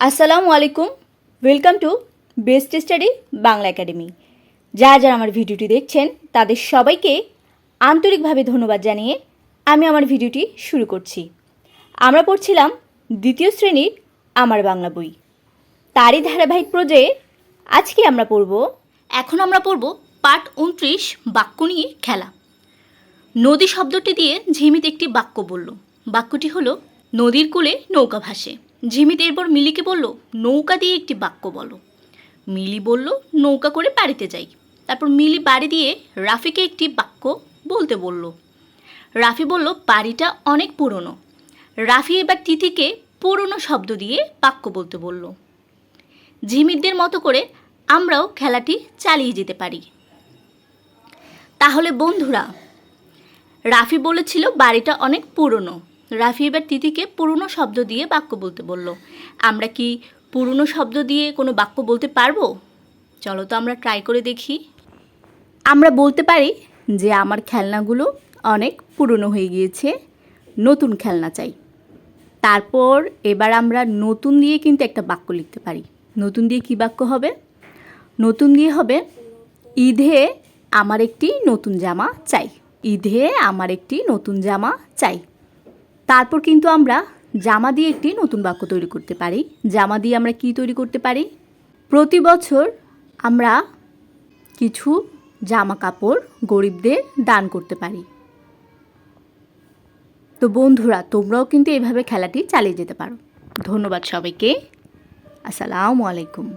আসসালামু আলাইকুম। Welcome to best study Bangla academy. যারা যারা আমার ভিডিওটি দেখছেন তাদের সবাইকে আন্তরিকভাবে ধন্যবাদ জানিয়ে আমি আমার ভিডিওটি শুরু করছি। আমরা পড়ছিলাম দ্বিতীয় শ্রেণীর আমার বাংলা বই, তারই ধারাবাহিক পর্যায়ে আজকে আমরা পড়ব পার্ট 29 বাক্য নিয়ে খেলা। নদী শব্দটি দিয়ে ঝিমিত একটি বাক্য বলল। বাক্যটি হলো নদীর কূলে নৌকা ভাসে। ঝিমিত এরপর মিলিকে বলল নৌকা দিয়ে একটি বাক্য বলো। মিলি বলল নৌকা করে বাড়িতে যাই। তারপর মিলি বাড়ি দিয়ে রাফিকে একটি বাক্য বলতে বলল। রাফি বলল বাড়িটা অনেক পুরনো। রাফি এবার তিথিকে পুরনো শব্দ দিয়ে বাক্য বলতে বলল। ঝিমিতদের মতো করে আমরাও খেলাটি চালিয়ে যেতে পারি। তাহলে বন্ধুরা, রাফি বলেছিল বাড়িটা অনেক পুরনো। রাফি এবার তিথিকে পুরনো শব্দ দিয়ে বাক্য বলতে বলল। আমরা কি পুরনো শব্দ দিয়ে কোনো বাক্য বলতে পারবো? চলো তো আমরা ট্রাই করে দেখি। আমরা বলতে পারি যে আমার খেলনাগুলো অনেক পুরনো হয়ে গিয়েছে, নতুন খেলনা চাই। তারপর এবার আমরা নতুন দিয়ে কিন্তু একটা বাক্য লিখতে পারি। নতুন দিয়ে কি বাক্য হবে? নতুন দিয়ে হবে ঈদে আমার একটি নতুন জামা চাই। ঈদে আমার একটি নতুন জামা চাই। তারপর কিন্তু আমরা জামা দিয়ে একটি নতুন বাক্য তৈরি করতে পারি। জামা দিয়ে আমরা কি তৈরি করতে পারি? প্রতি বছর আমরা কিছু জামা কাপড় গরিবদের দান করতে পারি। তো বন্ধুরা, তোমরাও কিন্তু এভাবে খেলাটি চালিয়ে যেতে পারো। ধন্যবাদ সবাইকে। আসসালামু আলাইকুম।